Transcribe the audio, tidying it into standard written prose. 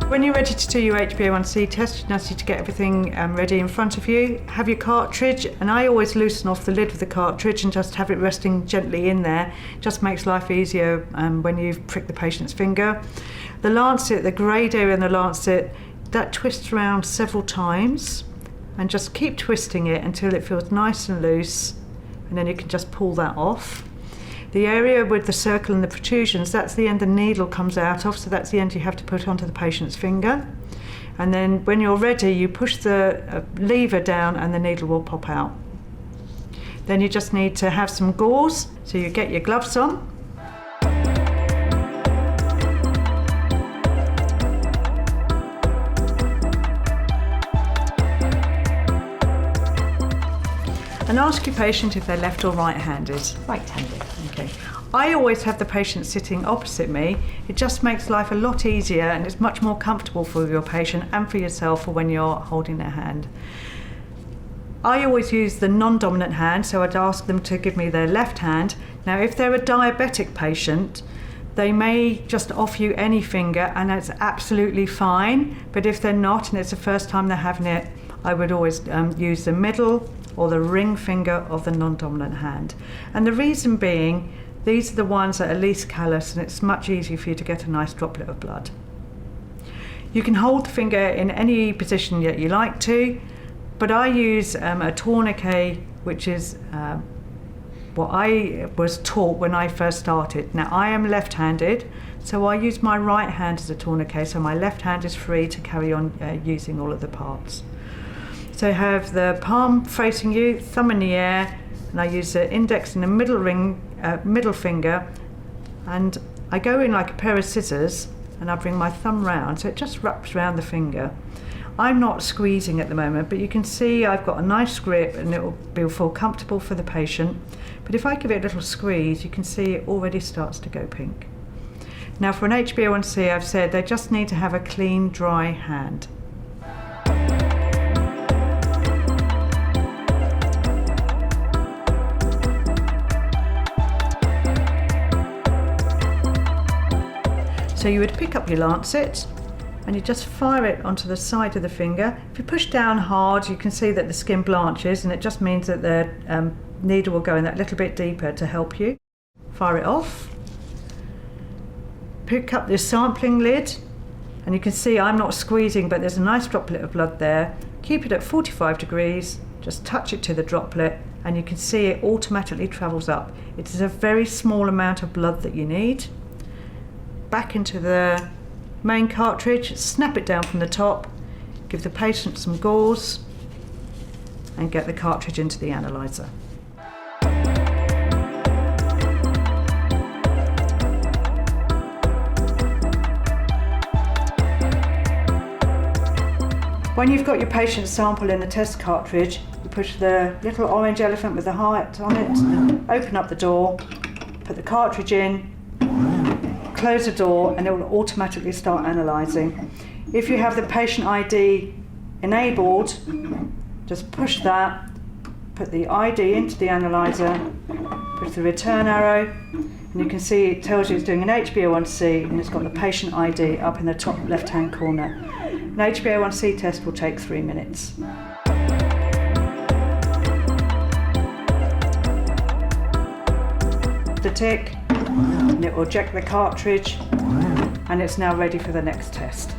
When you're ready to do your HbA1c test, you just need to get everything ready in front of you. Have your cartridge, and I always loosen off the lid of the cartridge and just have it resting gently in there. It just makes life easier when you prick the patient's finger. The lancet, the greyed area in the lancet, that twists around several times, and just keep twisting it until it feels nice and loose, and then you can just pull that off. The area with the circle and the protrusions, that's the end the needle comes out of, so that's the end you have to put onto the patient's finger. And then when you're ready, you push the lever down and the needle will pop out. Then you just need to have some gauze, so you get your gloves on. And ask your patient if they're left or right-handed. Right-handed. Okay. I always have the patient sitting opposite me. It just makes life a lot easier, and it's much more comfortable for your patient and for yourself for when you're holding their hand. I always use the non-dominant hand, so I'd ask them to give me their left hand. Now, if they're a diabetic patient, they may just offer you any finger, and that's absolutely fine. But if they're not, and it's the first time they're having it, I would always use the middle or the ring finger of the non-dominant hand. And the reason being, these are the ones that are least callous, and it's much easier for you to get a nice droplet of blood. You can hold the finger in any position that you like to, but I use a tourniquet, which is what I was taught when I first started. Now, I am left-handed, so I use my right hand as a tourniquet, so my left hand is free to carry on using all of the parts. So have the palm facing you, thumb in the air, and I use the index and the middle finger, and I go in like a pair of scissors, and I bring my thumb round, so it just wraps around the finger. I'm not squeezing at the moment, but you can see I've got a nice grip, and it will feel comfortable for the patient. But if I give it a little squeeze, you can see it already starts to go pink. Now, for an HbA1c, I've said they just need to have a clean, dry hand. So you would pick up your lancet and you just fire it onto the side of the finger. If you push down hard, you can see that the skin blanches, and it just means that the needle will go in that little bit deeper to help you. Fire it off. Pick up this sampling lid, and you can see I'm not squeezing, but there's a nice droplet of blood there. Keep it at 45 degrees, just touch it to the droplet, and you can see it automatically travels up. It is a very small amount of blood that you need. Back into the main cartridge, snap it down from the top, give the patient some gauze, and get the cartridge into the analyzer. When you've got your patient's sample in the test cartridge, you push the little orange elephant with the heart on it, open up the door, put the cartridge in, close the door, and it will automatically start analysing. If you have the patient ID enabled, just push that, put the ID into the analyzer, push the return arrow, and you can see it tells you it's doing an HbA1c, and it's got the patient ID up in the top left-hand corner. An HbA1c test will take 3 minutes. The tick, and it will eject the cartridge, and it's now ready for the next test.